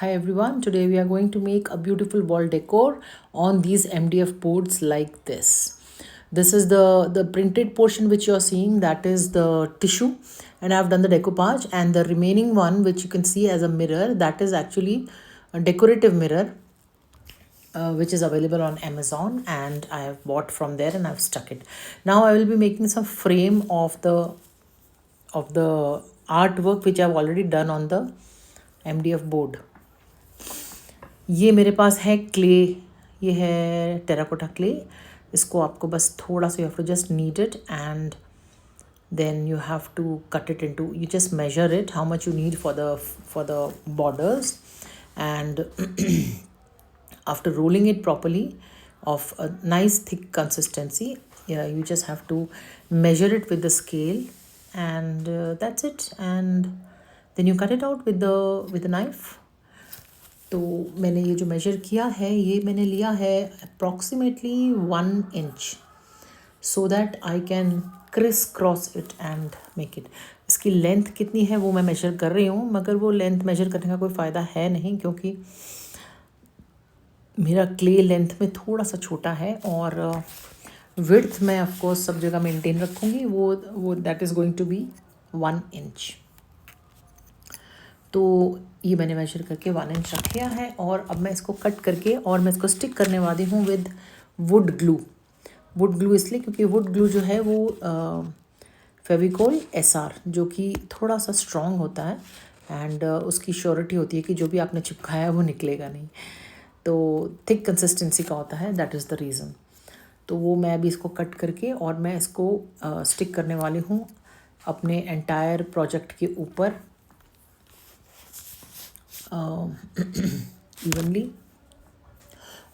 Hi everyone, today we are going to make a beautiful wall decor on these MDF boards like this. This is the printed portion which you are seeing, that is the tissue, and I have done the decoupage, and the remaining one which you can see as a mirror, that is actually a decorative mirror which is available on Amazon, and I have bought from there and I've stuck it. Now I will be making some frame of the artwork which I've already done on the MDF board. ये मेरे पास है clay, ये है terracotta clay. इसको आपको बस थोड़ा सा, you have to just need it and then you have to cut it into, you just measure it how much you need for the borders, and after rolling it properly of a nice thick consistency, yeah, you just have to measure it with the scale, and that's it, and then you cut it out with the knife. तो मैंने ये जो major किया है, ये मैंने लिया है approximately 1 inch, so that I can criss cross it and make it. इसकी लेंथ कितनी है वो मैं मेजर कर रही हूँ, मगर वो लेंथ मेजर करने का कोई फ़ायदा है नहीं, क्योंकि मेरा क्ले लेंथ में थोड़ा सा छोटा है, और विड्थ मैं ऑफकोर्स सब जगह मेंटेन रखूँगी, वो that is going to be 1 inch. तो ये मैंने मेजर करके 1 इंच रख लिया है, और अब मैं इसको कट करके और मैं इसको स्टिक करने वाली हूँ with would glue. Would glue इसलिए क्योंकि वुड ग्लू जो है वो फेविकोल SR, जो कि थोड़ा सा स्ट्रॉन्ग होता है, एंड उसकी श्योरिटी होती है कि जो भी आपने चिपकाया है वो निकलेगा नहीं. तो थिक कंसिस्टेंसी का होता है, दैट इज़ द रीज़न. तो वो मैं अभी इसको कट करके और मैं इसको स्टिक करने वाली हूँ अपने एंटायर प्रोजेक्ट के ऊपर इवनली.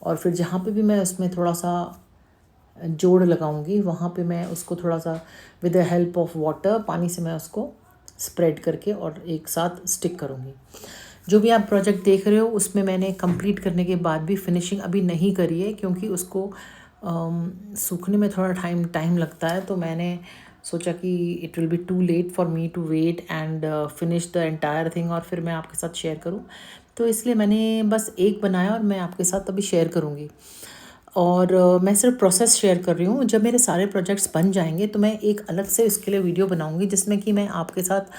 और फिर जहाँ पे भी मैं उसमें थोड़ा सा जोड़ लगाऊंगी, वहाँ पे मैं उसको थोड़ा सा with the help of water, पानी से मैं उसको स्प्रेड करके और एक साथ स्टिक करूँगी. जो भी आप प्रोजेक्ट देख रहे हो उसमें मैंने कंप्लीट करने के बाद भी फिनिशिंग अभी नहीं करी है, क्योंकि उसको सूखने में थोड़ा टाइम लगता है. तो मैंने सोचा कि it will be too late for me to wait and finish the entire thing, और फिर मैं आपके साथ शेयर करूं. तो इसलिए मैंने बस एक बनाया और मैं आपके साथ अभी शेयर करूंगी. और मैं सिर्फ प्रोसेस शेयर कर रही हूँ. जब मेरे सारे प्रोजेक्ट्स बन जाएंगे तो मैं एक अलग से इसके लिए वीडियो बनाऊंगी, जिसमें कि मैं आपके साथ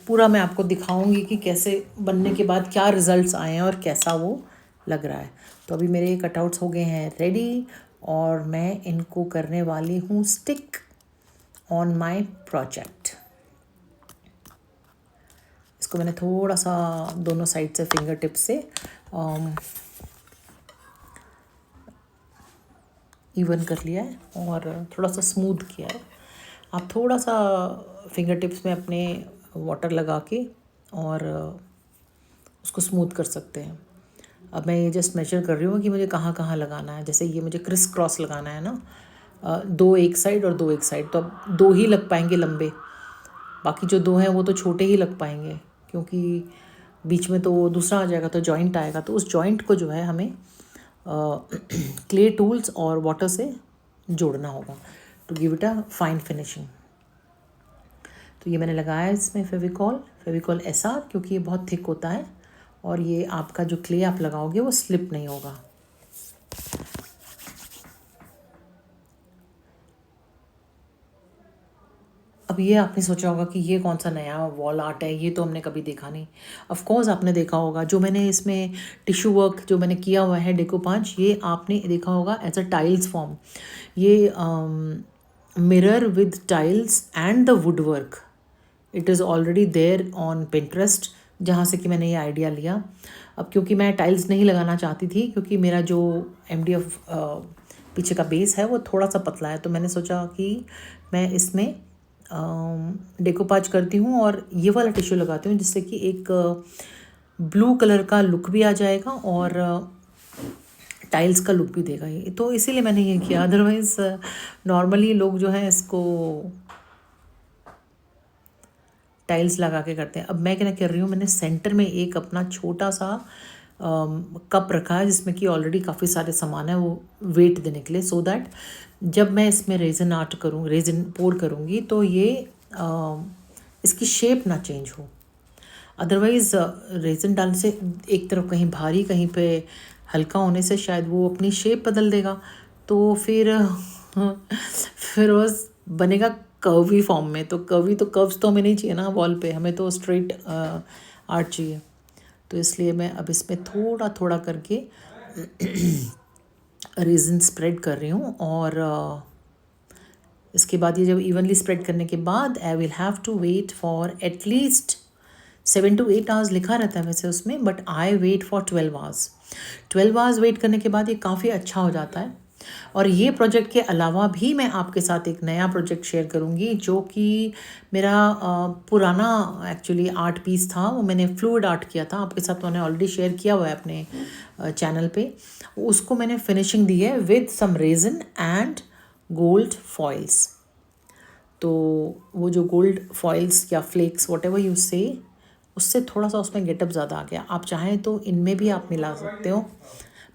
पूरा मैं आपको दिखाऊंगी कि कैसे बनने के बाद क्या रिज़ल्ट्स आए हैं और कैसा वो लग रहा है. तो अभी मेरे कटआउट्स हो गए हैं रेडी, और मैं इनको करने वाली हूँ स्टिक ऑन माई प्रोजेक्ट. इसको मैंने थोड़ा सा दोनों साइड से फिंगर टिप से इवन कर लिया है और थोड़ा सा स्मूथ किया है. आप थोड़ा सा फिंगर टिप्स में अपने वाटर लगा के और उसको स्मूथ कर सकते हैं. अब मैं ये जस्ट मेजर कर रही हूँ कि मुझे कहाँ कहाँ लगाना है. जैसे ये मुझे क्रिस क्रॉस लगाना है ना, 2 एक साइड और 2 एक साइड, तो अब 2 ही लग पाएंगे लंबे, बाकी जो 2 हैं वो तो छोटे ही लग पाएंगे, क्योंकि बीच में तो दूसरा आ जाएगा, तो जॉइंट आएगा. तो उस जॉइंट को जो है हमें क्ले टूल्स और वाटर से जोड़ना होगा to give it a fine finishing. तो ये मैंने लगाया है इसमें फेविकॉल SR, क्योंकि ये बहुत थिक होता है और ये आपका जो क्ले आप लगाओगे वो स्लिप नहीं होगा. अब ये आपने सोचा होगा कि ये कौन सा नया वॉल आर्ट है, ये तो हमने कभी देखा नहीं. ऑफ कोर्स आपने देखा होगा, जो मैंने इसमें टिश्यू वर्क जो मैंने किया हुआ है डेकोपांच, ये आपने देखा होगा एज अ टाइल्स फॉर्म. ये mirror with tiles and the wood work, it is already there on Pinterest, जहाँ से कि मैंने ये आइडिया लिया. अब क्योंकि मैं टाइल्स नहीं लगाना चाहती थी, क्योंकि मेरा जो MDF पीछे का बेस है वो थोड़ा सा पतला है, तो मैंने सोचा कि मैं इसमें डेकोपाज करती हूँ और ये वाला टिश्यू लगाती हूँ, जिससे कि एक ब्लू कलर का लुक भी आ जाएगा और टाइल्स का लुक भी देगा ये. तो इसीलिए मैंने ये किया. अदरवाइज़ नॉर्मली लोग जो है इसको टाइल्स लगा के करते हैं. अब मैं क्या कर रही हूँ, मैंने सेंटर में एक अपना छोटा सा कप रखा है, जिसमें कि ऑलरेडी काफ़ी सारे सामान है वो वेट देने के लिए, सो दैट जब मैं इसमें रेजिन पोर करूँगी तो ये इसकी शेप ना चेंज हो. अदरवाइज़ रेज़न डालने से एक तरफ कहीं भारी कहीं पे हल्का होने से शायद वो अपनी शेप बदल देगा, तो फिर फिर वो बनेगा कर्वी फॉर्म में। तो कर्व्स तो हमें नहीं चाहिए ना वॉल पे, हमें तो स्ट्रेट आर्ट चाहिए। तो इसलिए मैं अब इसमें थोड़ा थोड़ा करके रेज़न स्प्रेड कर रही हूँ। और इसके बाद ये जब इवनली स्प्रेड करने के बाद I will have to wait for at least 7 to 8 hours लिखा रहता है वैसे उसमें, but I wait for 12 hours. 12 hours wait करने के बाद ये काफ़ी अच्छा हो जाता है। और ये प्रोजेक्ट के अलावा भी मैं आपके साथ एक नया प्रोजेक्ट शेयर करूँगी, जो कि मेरा पुराना एक्चुअली आर्ट पीस था। वो मैंने फ्लूइड आर्ट किया था, आपके साथ मैंने ऑलरेडी शेयर किया हुआ है अपने चैनल पे। उसको मैंने फिनिशिंग दी है with some resin and gold foils. तो वो जो गोल्ड फॉइल्स या flakes whatever you say, उससे थोड़ा सा उसमें गेटअप ज़्यादा आ गया। आप चाहें तो इनमें भी आप मिला सकते हो,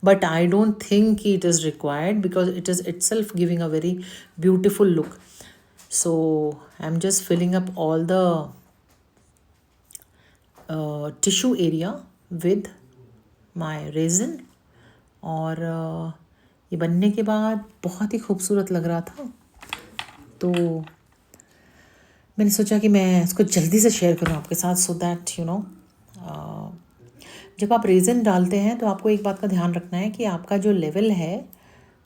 but I don't think it is required because it is itself giving a very beautiful look. So I am just filling up all the tissue area with my resin. और ये बनने के बाद बहुत ही खूबसूरत लग रहा था, तो मैंने सोचा कि मैं इसको जल्दी से शेयर करूं आपके साथ, सो दैट यू नो जब आप रेज़न डालते हैं तो आपको एक बात का ध्यान रखना है कि आपका जो लेवल है,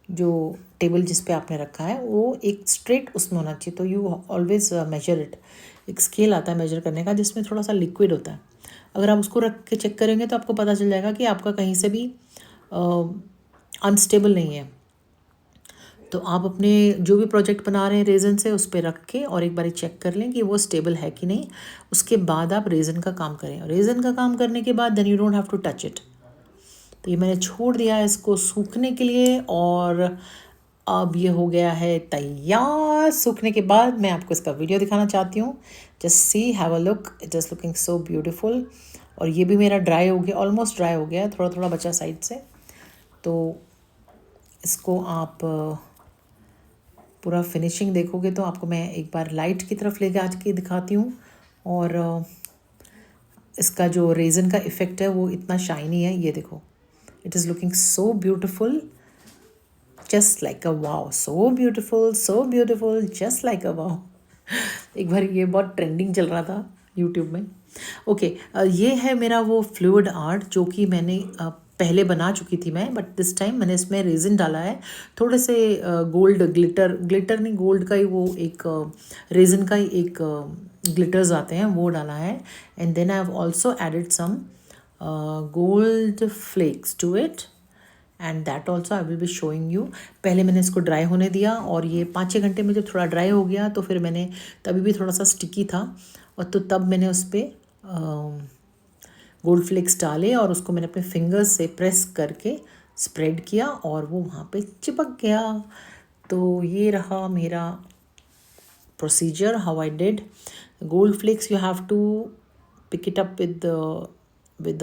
जो टेबल जिस पे आपने रखा है, वो एक स्ट्रेट उसमें होना चाहिए। तो यू ऑलवेज़ मेजर इट। एक स्केल आता है मेजर करने का जिसमें थोड़ा सा लिक्विड होता है। अगर आप उसको रख के चेक करेंगे तो आपको पता चल जाएगा कि आपका कहीं से भी अनस्टेबल नहीं है। तो आप अपने जो भी प्रोजेक्ट बना रहे हैं रेज़न से, उस पर रख के और एक बार चेक कर लें कि वो स्टेबल है कि नहीं। उसके बाद आप रेज़न का काम करें। रेज़न का काम करने के बाद then you don't have to touch it. तो ये मैंने छोड़ दिया इसको सूखने के लिए, और अब ये हो गया है तैयार। सूखने के बाद मैं आपको इसका वीडियो दिखाना चाहती हूँ। Just see, have a look, it is looking so beautiful. और ये भी मेरा ड्राई हो गया, ऑलमोस्ट ड्राई हो गया, थोड़ा थोड़ा बचा साइड से। तो इसको आप पूरा फिनिशिंग देखोगे तो आपको मैं एक बार लाइट की तरफ लेके आज के दिखाती हूँ। और इसका जो रेज़न का इफ़ेक्ट है वो इतना शाइनी है, ये देखो। It is looking so beautiful, just like a wow, so beautiful, just like a wow. एक बार ये बहुत ट्रेंडिंग चल रहा था यूट्यूब में। ओके, ये है मेरा वो फ्लूइड आर्ट जो कि मैंने पहले बना चुकी थी मैं, बट दिस टाइम मैंने इसमें रेज़न डाला है। थोड़े से गोल्ड ग्लिटर नहीं, गोल्ड का ही वो एक रेज़न का ही एक ग्लिटर्स आते हैं, वो डाला है। And then I have also added some gold flakes to it, and that also I will be showing you. पहले मैंने इसको ड्राई होने दिया, और ये 5-6 घंटे में जब थोड़ा ड्राई हो गया तो फिर मैंने, तभी भी थोड़ा सा स्टिकी था, और तो तब मैंने उस पर गोल्ड फ्लेक्स डाले और उसको मैंने अपने फिंगर्स से प्रेस करके स्प्रेड किया, और वो वहाँ पे चिपक गया। तो ये रहा मेरा procedure, how I did. Gold flakes you have to pick it up with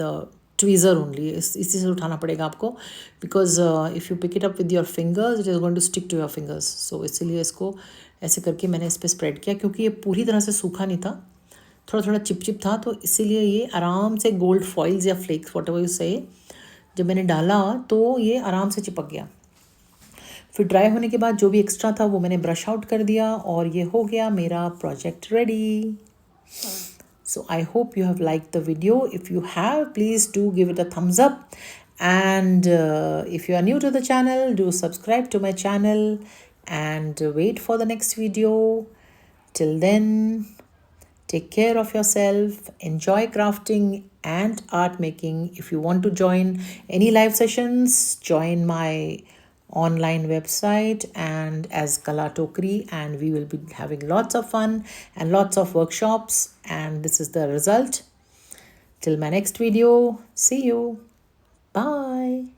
tweezer only. इसी से उठाना पड़ेगा आपको, because if you pick it up with your fingers it is going to stick to your fingers. So इसीलिए इसको ऐसे करके मैंने इस पर स्प्रेड किया, क्योंकि ये पूरी तरह से सूखा नहीं था, थोड़ा थोड़ा चिपचिप था, तो इसीलिए ये आराम से गोल्ड फॉइल्स या फ्लेक्स वॉट एवर यू से, जब मैंने डाला तो ये आराम से चिपक गया। फिर ड्राई होने के बाद जो भी एक्स्ट्रा था वो मैंने ब्रश आउट कर दिया, और ये हो गया मेरा project ready. So I hope you have liked the video. If you have, please do give it a thumbs up. And if you are new to the channel, do subscribe to my channel and wait for the next video. Till then, take care of yourself. Enjoy crafting and art making. If you want to join any live sessions, join my online website and as Kala Tokri, and we will be having lots of fun and lots of workshops, and this is the result. Till my next video, see you. Bye.